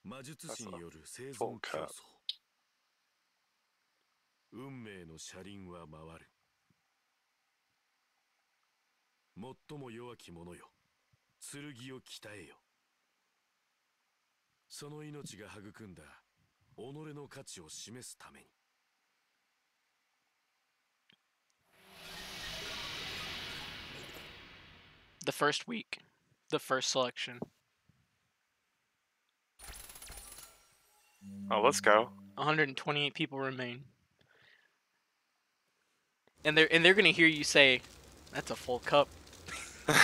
That's a full cup. 運命の車輪は回る。最も弱き者よ、剣を鍛えよ。その命が育んだ己の価値を示すために。The first week, the first selection. Oh, let's go. 128 people remain. And they're gonna hear you say, "That's a full cup." Look,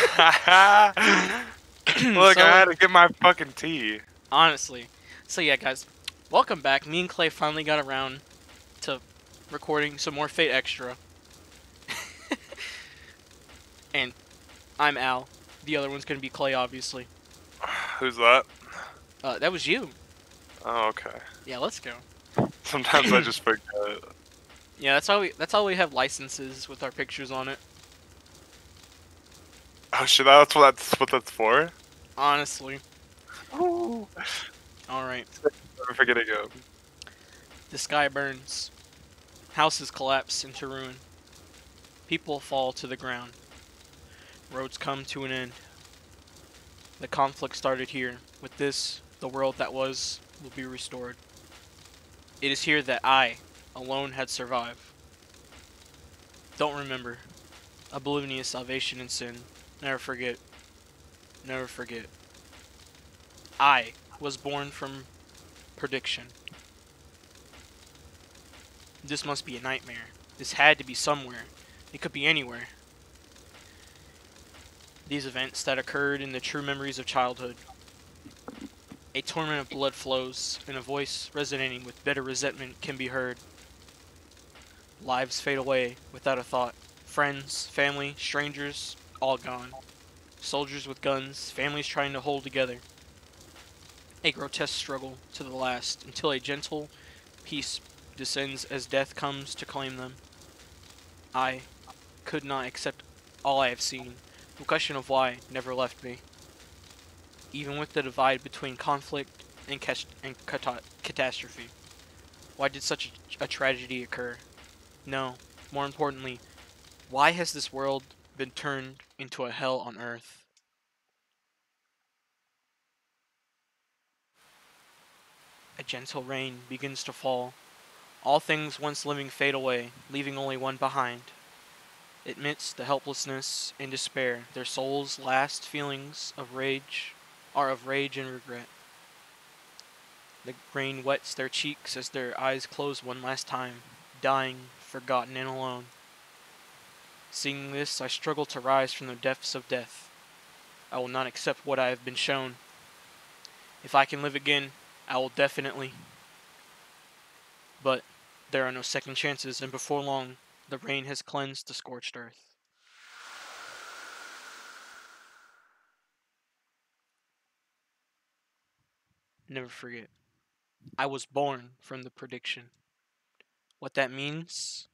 I had to get my fucking tea. Honestly. So yeah, guys, welcome back. Me and Clay finally got around to recording some more Fate Extra. And I'm Al. The other one's gonna be Clay, obviously. Who's that? That was you. Oh, okay. Yeah, let's go. Sometimes I just forget. Yeah, that's how we have licenses with our pictures on it. Oh shit, that's what that's for? Honestly. Ooh. Alright. Never forget again. The sky burns. Houses collapse into ruin. People fall to the ground. Roads come to an end. The conflict started here. With this, the world that was will be restored. It is here that I, alone, had survived. Don't remember. Oblivious salvation and sin. Never forget. Never forget. I was born from prediction. This must be a nightmare. This had to be somewhere. It could be anywhere. These events that occurred in the true memories of childhood. A torrent of blood flows, and a voice resonating with bitter resentment can be heard. Lives fade away without a thought. Friends, family, strangers, all gone. Soldiers with guns, families trying to hold together. A grotesque struggle to the last, until a gentle peace descends as death comes to claim them. I could not accept all I have seen. The question of why never left me. Even with the divide between conflict and catastrophe. Why did such a tragedy occur? No, more importantly, why has this world been turned into a hell on earth? A gentle rain begins to fall. All things once living fade away, leaving only one behind. Amidst the helplessness and despair, their souls' last feelings of rage are of rage and regret. The rain wets their cheeks as their eyes close one last time, dying, forgotten and alone. Seeing this, I struggle to rise from the depths of death. I will not accept what I have been shown. If I can live again, I will definitely. But there are no second chances, and before long, the rain has cleansed the scorched earth. Never forget. I was born from the prediction. What that means?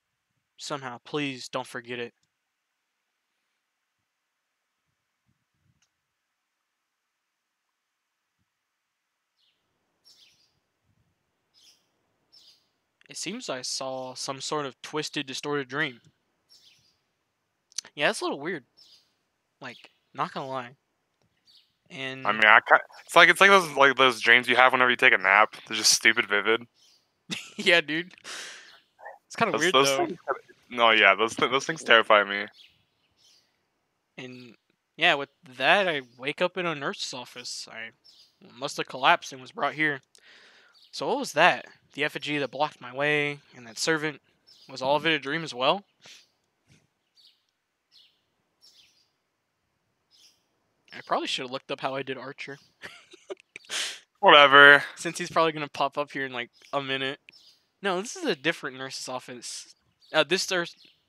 Somehow, please don't forget it. It seems I saw some sort of twisted, distorted dream. Yeah, it's a little weird. Like, not gonna lie. And I mean, it's like those dreams you have whenever you take a nap. They're just stupid vivid. yeah, dude. It's kind of weird those though. Things, no, yeah, those things terrify me. And yeah, with that, I wake up in a nurse's office. I must have collapsed and was brought here. So what was that? The effigy that blocked my way, and that servant, was all of it a dream as well? I probably should have looked up how I did Archer. Whatever. Since he's probably gonna pop up here in like a minute. No, this is a different nurse's office.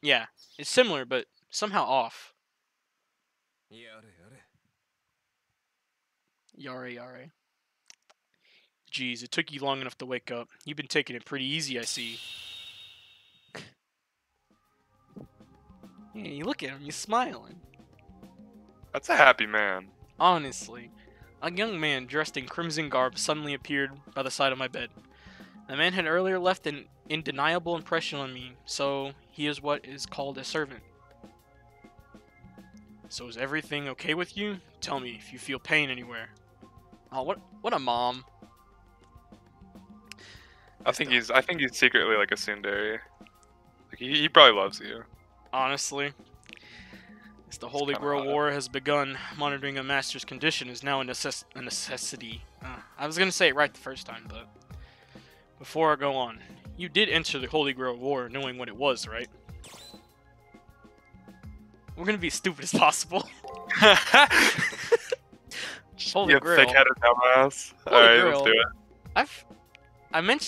Yeah, it's similar, but somehow off. Yare yare. Jeez, it took you long enough to wake up. You've been taking it pretty easy, I see. Yeah, you look at him, he's smiling. That's a happy man. Honestly. A young man dressed in crimson garb suddenly appeared by the side of my bed. The man had earlier left an undeniable impression on me, so he is what is called a servant. So is everything okay with you? Tell me if you feel pain anywhere. Oh, what a mom. I think he's secretly like a tsundere. Like he probably loves you. Honestly, as the Holy Grail War has begun, monitoring a master's condition is now a necessity. I was gonna say it right the first time, but before I go on, you did enter the Holy Grail War knowing what it was, right? We're gonna be as stupid as possible. Holy You Grail. thick-headed dumbass. Holy Alright, Grail. let's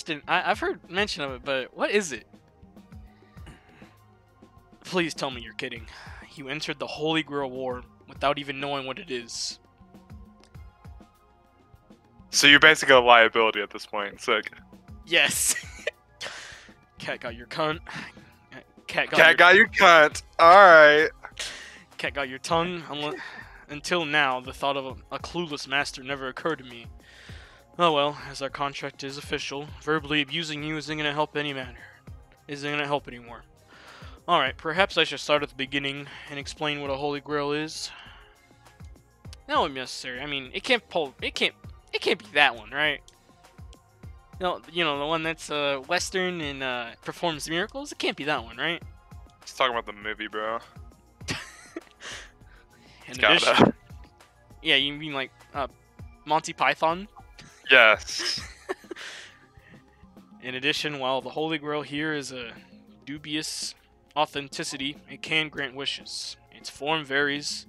do it. I've heard mention of it, but what is it? Please tell me you're kidding. You entered the Holy Grail War without even knowing what it is. So you're basically a liability at this point. Sick. Yes. Cat got your cunt. Cat Got your cunt. Alright. Cat got your tongue. Until now, the thought of a clueless master never occurred to me. Oh well, as our contract is official, verbally abusing you isn't gonna help any matter. Isn't gonna help anymore. Alright, perhaps I should start at the beginning and explain what a Holy Grail is. That wouldn't be necessary. I mean, it can't be that one, right? No, you know, the one that's Western and performs miracles? It can't be that one, right? Let's talk about the movie, bro. In addition, yeah, you mean like Monty Python? Yes. In addition, while the Holy Grail here is a dubious authenticity, it can grant wishes. Its form varies.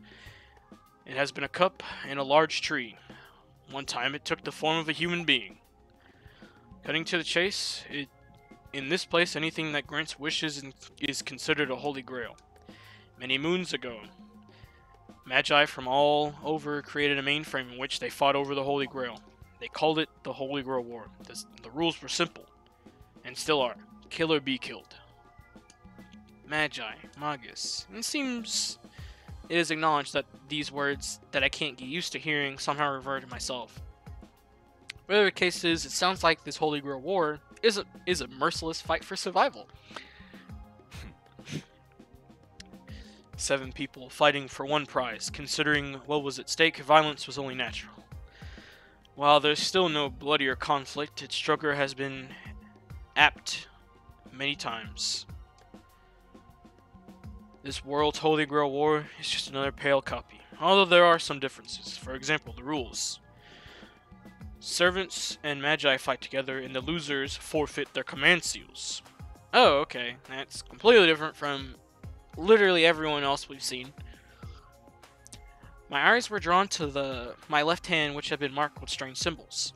It has been a cup and a large tree. One time it took the form of a human being. Cutting to the chase, in this place anything that grants wishes is considered a Holy Grail. Many moons ago, Magi from all over created a mainframe in which they fought over the Holy Grail. They called it the Holy Grail War. The rules were simple, and still are. Kill or be killed. Magi, Magus. It is acknowledged that these words that I can't get used to hearing somehow revert to myself. Whatever the case is, it sounds like this Holy Grail War is a merciless fight for survival. 7 people fighting for one prize. Considering what was at stake, violence was only natural. While there's still no bloodier conflict, its struggle has been apt many times. This world's Holy Grail War is just another pale copy, although there are some differences. For example, the rules. Servants and Magi fight together, and the losers forfeit their command seals. Oh, okay. That's completely different from literally everyone else we've seen. My eyes were drawn to my left hand, which had been marked with strange symbols.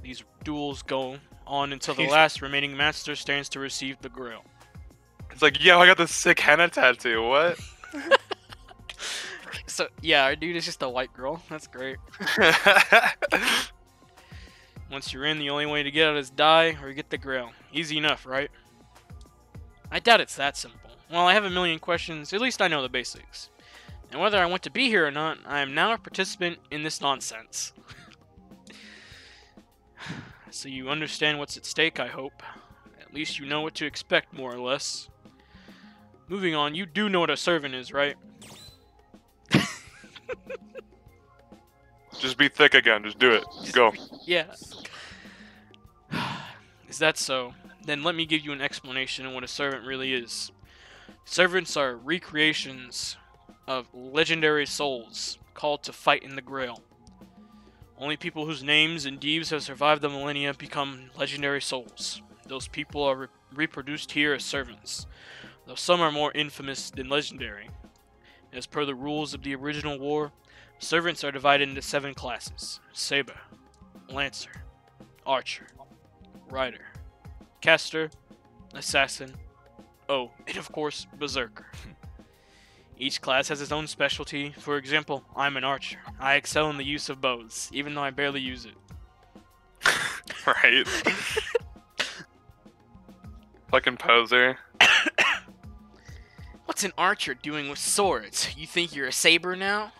These duels go on until the last remaining master stands to receive the grail. It's like, yo, I got this sick henna tattoo. What? So, yeah, our dude is just a white girl. That's great. Once you're in, the only way to get out is die or get the grail. Easy enough, right? I doubt it's that simple. While I have a million questions, at least I know the basics. And whether I want to be here or not, I am now a participant in this nonsense. So you understand what's at stake, I hope. At least you know what to expect, more or less. Moving on, you do know what a servant is, right? Just be thick again. Just do it. Go. Yeah. Is that so? Then let me give you an explanation of what a servant really is. Servants are recreations of legendary souls called to fight in the Grail. Only people whose names and deeds have survived the millennia become legendary souls. Those people are reproduced here as servants, though some are more infamous than legendary. As per the rules of the original war, servants are divided into 7 classes: Saber, Lancer, Archer, Rider, Caster, Assassin, and of course, Berserker. Each class has its own specialty. For example, I'm an archer. I excel in the use of bows, even though I barely use it. Right. Fucking poser. What's an archer doing with swords? You think you're a saber now?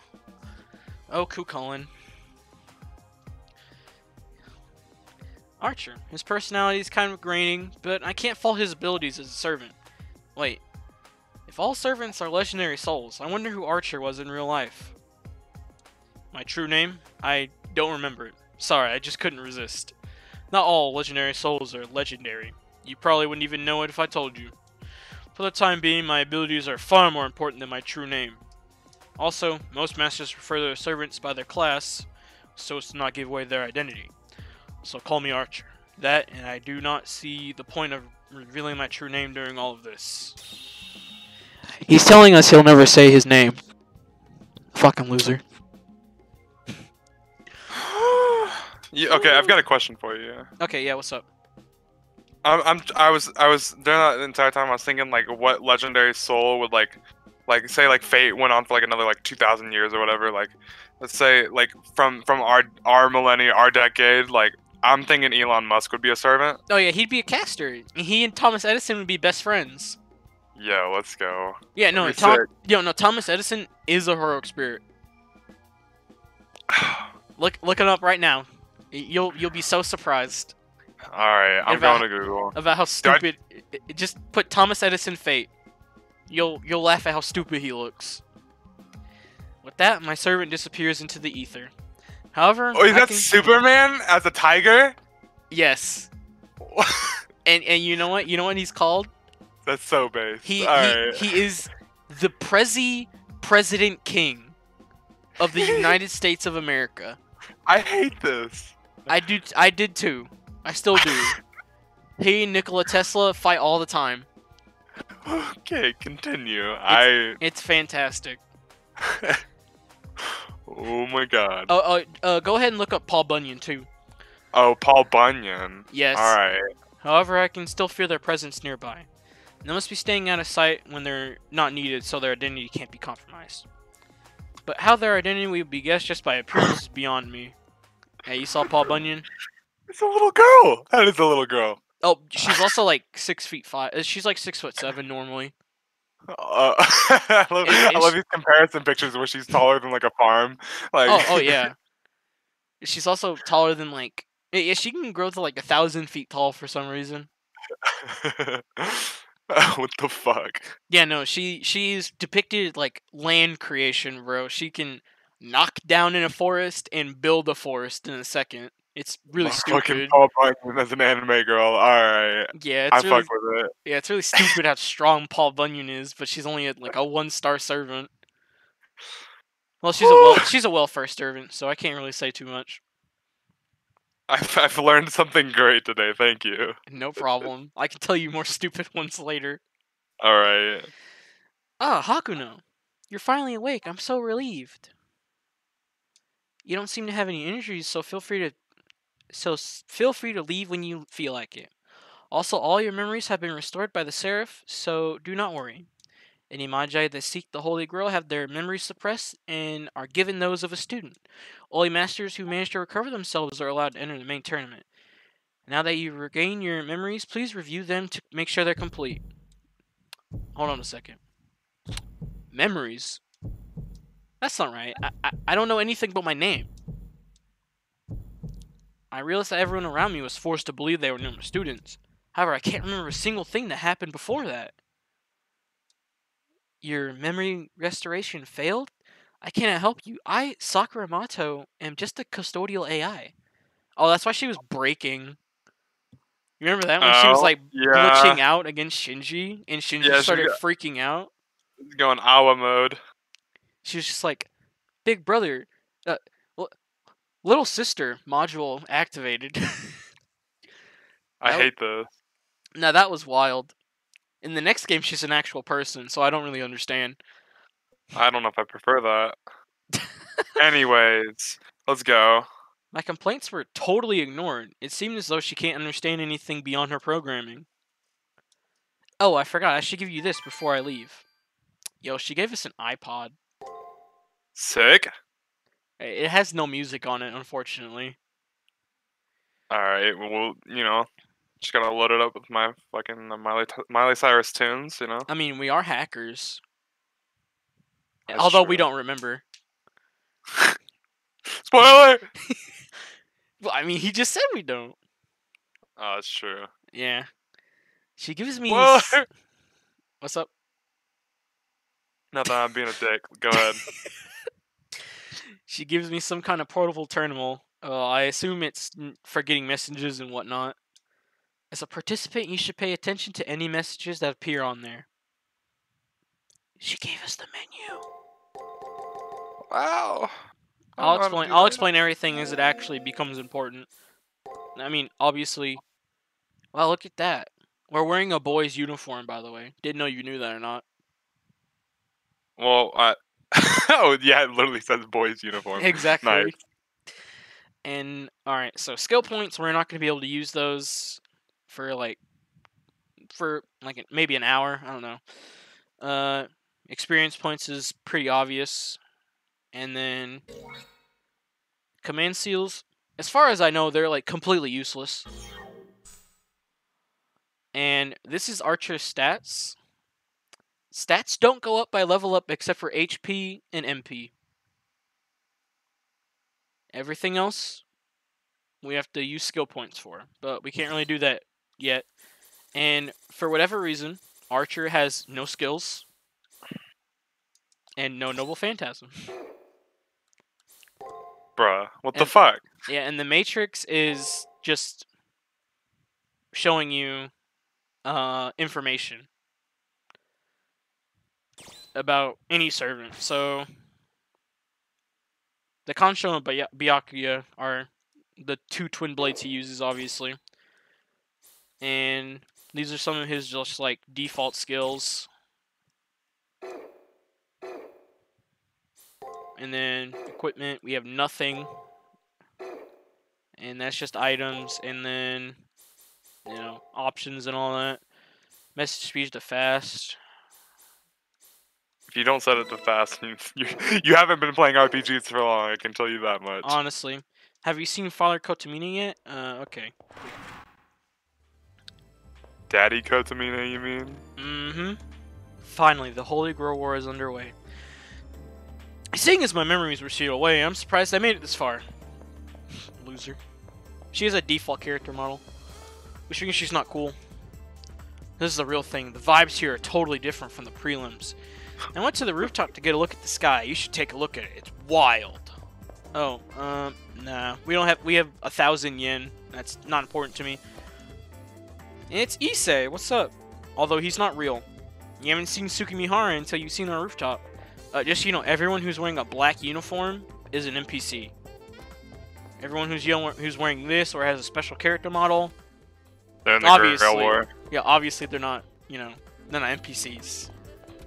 Oh, cool, Colin. Archer. His personality is kind of graining, but I can't fault his abilities as a servant. Wait, if all servants are legendary souls, I wonder who Archer was in real life. My true name? I don't remember it. Sorry, I just couldn't resist. Not all legendary souls are legendary. You probably wouldn't even know it if I told you. For the time being, my abilities are far more important than my true name. Also, most masters refer their servants by their class, so as to not give away their identity. So call me Archer. That, and I do not see the point of revealing my true name during all of this. He's telling us he'll never say his name. Fucking loser. Okay, I've got a question for you. Okay, yeah, what's up? I was during that entire time I was thinking like what legendary soul would like say like Fate went on for like another like 2,000 years or whatever, like let's say like from our millennia, our decade, like I'm thinking Elon Musk would be a servant. Oh yeah, he'd be a caster. He and Thomas Edison would be best friends. Yeah, let's go. Yeah, no, Thomas Edison is a heroic spirit. Look it up right now. You'll be so surprised. All right, I'm going to Google about how stupid. Just put Thomas Edison Fate. You'll laugh at how stupid he looks. With that, my servant disappears into the ether. However, oh, is that Superman as a tiger? Yes. and you know what? You know what he's called? That's so base. He is the President King of the United States of America. I hate this. I did too. I still do. He and Nikola Tesla fight all the time. Okay, continue. It's fantastic. Oh my god. Go ahead and look up Paul Bunyan too. Oh, Paul Bunyan. Yes. All right. However, I can still feel their presence nearby. They must be staying out of sight when they're not needed, so their identity can't be compromised. But how their identity would be guessed just by appearance is beyond me. Hey, you saw Paul Bunyan? It's a little girl. That is a little girl. Oh, she's also like 6'5". She's like 6'7" normally. I love these comparison pictures where she's taller than like a farm. Like. Oh yeah. She's also taller than like. Yeah, she can grow to like 1,000 feet tall for some reason. What the fuck? Yeah, no, she's depicted like land creation, bro. She can knock down in a forest and build a forest in a second. It's really stupid. Fucking Paul Bunyan as an anime girl. All right. Yeah, I fuck with it. Yeah, it's really stupid how strong Paul Bunyan is, but she's only like a 1-star servant. Well, she's a welfare servant, so I can't really say too much. I've learned something great today. Thank you. No problem. I can tell you more stupid ones later. All right. Ah, Hakuno, you're finally awake. I'm so relieved. You don't seem to have any injuries, so feel free to leave when you feel like it. Also, all your memories have been restored by the Seraph, so do not worry. Any Magi that seek the Holy Grail have their memories suppressed and are given those of a student. Only masters who manage to recover themselves are allowed to enter the main tournament. Now that you regain your memories, please review them to make sure they're complete. Hold on a second. Memories? That's not right. I don't know anything but my name. I realized that everyone around me was forced to believe they were normal students. However, I can't remember a single thing that happened before that. Your memory restoration failed? I cannot help you. I, Sakura Mato, am just a custodial AI. Oh, that's why she was breaking. You remember that when she was like glitching out against Shinji, and Shinji started freaking out? Going Awa mode. She was just like, "Big brother, little sister module activated." I hate this. Now that was wild. In the next game, she's an actual person, so I don't really understand. I don't know if I prefer that. Anyways, let's go. My complaints were totally ignored. It seemed as though she can't understand anything beyond her programming. Oh, I forgot. I should give you this before I leave. Yo, she gave us an iPod. Sick. It has no music on it, unfortunately. Alright, well, just gotta load it up with my fucking Miley Cyrus tunes, I mean, we are hackers. That's although true. we don't remember. Spoiler! Well, I mean, he just said we don't. Oh, that's true. Yeah. She gives me... Whoa! What's up? Not that I'm being a dick. Go ahead. She gives me some kind of portable terminal. I assume it's for getting messages and whatnot. As a participant, you should pay attention to any messages that appear on there. She gave us the menu. Wow. I'll explain everything as it actually becomes important. I mean, obviously... Well, look at that. We're wearing a boy's uniform, by the way. Didn't know you knew that or not. Well, oh yeah, it literally says boys uniform. Exactly. Nice. And alright, so skill points, we're not going to be able to use those for maybe an hour. I don't know. Experience points is pretty obvious. And then command seals, as far as I know, they're like completely useless. And this is Archer's stats. Stats don't go up by level up except for HP and MP. Everything else, we have to use skill points for. But we can't really do that yet. And for whatever reason, Archer has no skills. And no Noble Phantasm. Bruh, what the fuck? Yeah, and the Matrix is just showing you information about any servant. So the Kanshon and Byakuya are the two twin blades he uses, obviously. And these are some of his just like default skills. And then equipment, we have nothing. And that's just items. And then, you know, options and all that. Message speed to fast. If you don't set it to fast, you haven't been playing RPGs for long, I can tell you that much. Honestly. Have you seen Father Kotomina yet? Okay. Daddy Kotomina, you mean? Mm-hmm. Finally, the Holy Grail War is underway. Seeing as my memories were sealed away, I'm surprised I made it this far. Loser. She has a default character model, which means she's not cool. This is the real thing. The vibes here are totally different from the prelims. I went to the rooftop to get a look at the sky. You should take a look at it. It's wild. Oh, nah. We have 1,000 yen. That's not important to me. It's Issei. What's up? Although he's not real. You haven't seen Tsukimihara until you've seen on the rooftop. Just so you know, everyone who's wearing a black uniform is an NPC. Everyone who's wearing this or has a special character model, they're in the Holy Grail War. Yeah, obviously they're not, you know, they're not NPCs.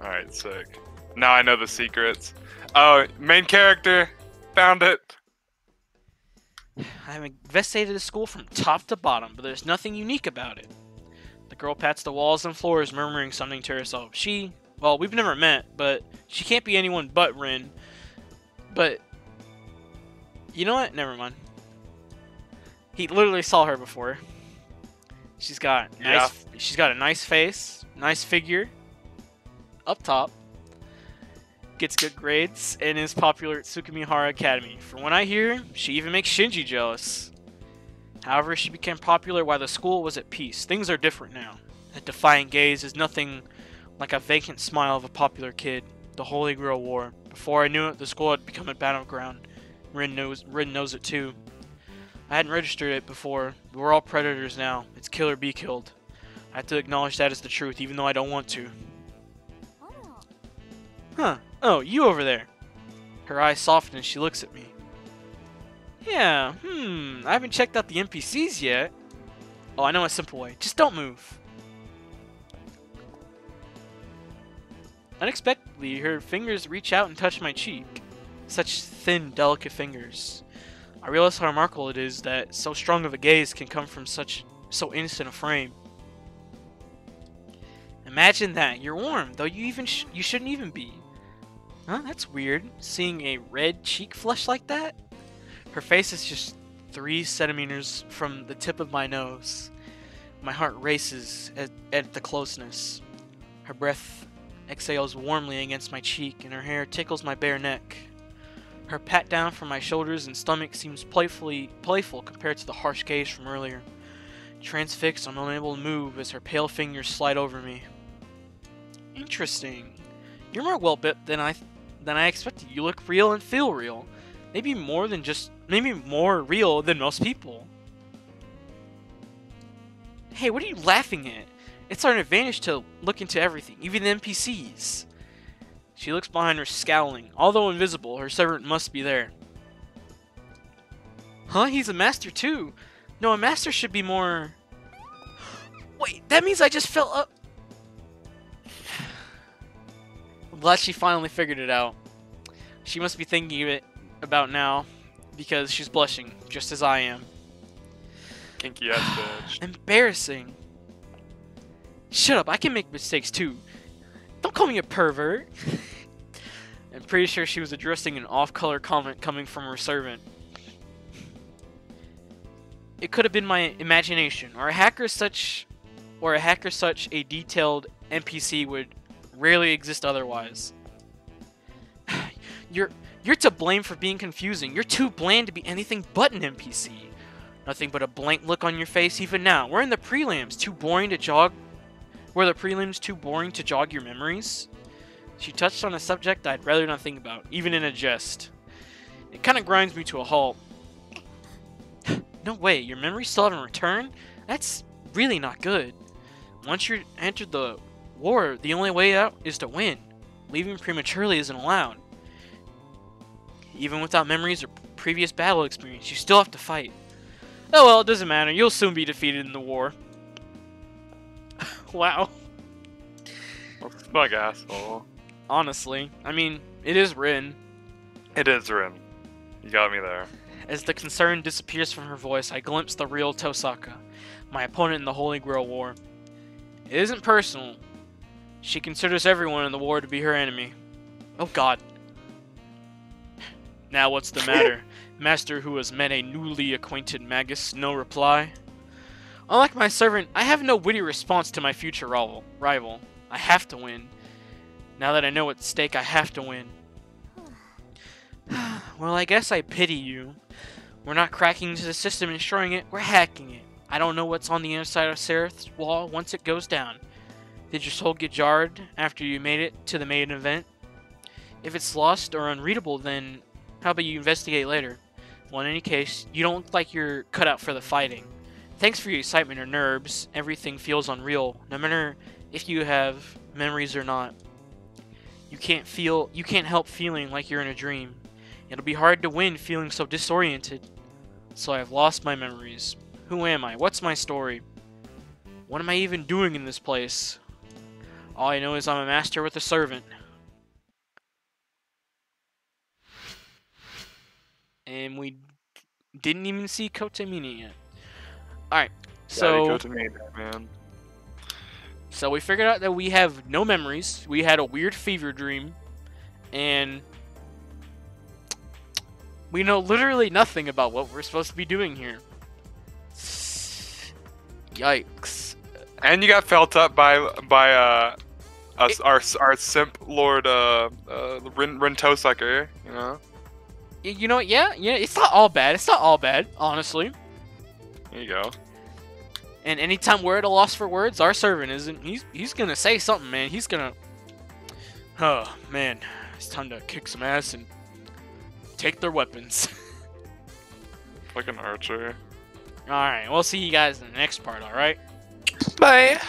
Alright, sick. Now I know the secrets. Oh, main character! Found it! I have investigated the school from top to bottom, but there's nothing unique about it. The girl pats the walls and floors, murmuring something to herself. Well, we've never met, but she can't be anyone but Rin. But, you know what? Never mind. He literally saw her before. She's got a nice face, nice figure, up top, gets good grades, and is popular at Tsukimihara Academy. From what I hear, she even makes Shinji jealous. However, she became popular while the school was at peace. Things are different now. That defiant gaze is nothing like a vacant smile of a popular kid. The Holy Grail War. Before I knew it, the school had become a battleground. Rin knows it too. I hadn't registered it before. We're all predators now. It's kill or be killed. I have to acknowledge that as the truth, even though I don't want to. Huh. Oh, you over there. Her eyes soften as she looks at me. Yeah, I haven't checked out the NPCs yet. Oh, I know a simple way. Just don't move. Unexpectedly, her fingers reach out and touch my cheek. Such thin, delicate fingers. I realize how remarkable it is that so strong of a gaze can come from so innocent a frame. Imagine that. You're warm, though you shouldn't even be. Huh? That's weird. Seeing a red cheek flush like that? Her face is just 3 centimeters from the tip of my nose. My heart races at the closeness. Her breath exhales warmly against my cheek, and her hair tickles my bare neck. Her pat down from my shoulders and stomach seems playful compared to the harsh gaze from earlier. Transfixed, I'm unable to move as her pale fingers slide over me. Interesting. You're more well-built than I expected. You look real and feel real. Maybe more real than most people. Hey, what are you laughing at? It's our advantage to look into everything, even the NPCs. She looks behind her, scowling. Although invisible, her servant must be there. Huh? He's a master too. No, a master should be more... Wait, that means I just fell up... I'm glad she finally figured it out. She must be thinking of it about now, because she's blushing, just as I am. Kinky ass bitch. Embarrassing. Shut up, I can make mistakes too. Don't call me a pervert. I'm pretty sure she was addressing an off-color comment coming from her servant. It could have been my imagination, or a hacker such a detailed NPC would rarely exist otherwise. You're to blame for being confusing. You're too bland to be anything but an NPC. Nothing but a blank look on your face even now. We're in the prelims, too boring to jog. Were the prelims too boring to jog your memories? She touched on a subject I'd rather not think about, even in a jest. It kind of grinds me to a halt. No way, your memories still haven't returned? That's really not good. Once you entered the war, the only way out is to win. Leaving prematurely isn't allowed. Even without memories or previous battle experience, you still have to fight. Oh well, it doesn't matter. You'll soon be defeated in the war. Wow. Bug asshole. Honestly, I mean, it is Rin. It is Rin. You got me there. As the concern disappears from her voice, I glimpse the real Tosaka, my opponent in the Holy Grail War. It isn't personal. She considers everyone in the war to be her enemy. Oh god. Now what's the matter? Master who has met a newly acquainted magus, no reply? Unlike my servant, I have no witty response to my future rival. I have to win. Now that I know what's at stake, I have to win. Well, I guess I pity you. We're not cracking into the system and destroying it, we're hacking it. I don't know what's on the inside of Sereth's wall once it goes down. Did your soul get jarred after you made it to the main event? If it's lost or unreadable, then how about you investigate later? Well, in any case, you don't look like you're cut out for the fighting. Thanks for your excitement or nerves. Everything feels unreal, no matter if you have memories or not. You can't help feeling like you're in a dream. It'll be hard to win feeling so disoriented. So I've lost my memories. Who am I? What's my story? What am I even doing in this place? All I know is I'm a master with a servant. And we didn't even see Kotemini yet. Alright, so... Kotemini, man. So we figured out that we have no memories. We had a weird fever dream. And... we know literally nothing about what we're supposed to be doing here. Yikes. And you got felt up by our simp lord Rin Tosaka, you know? You know, yeah, it's not all bad. It's not all bad, honestly. There you go. And anytime we're at a loss for words, our servant isn't. He's gonna say something, man. He's gonna... Oh, man. It's time to kick some ass and take their weapons. Like an archer. Alright, we'll see you guys in the next part, alright? Bye!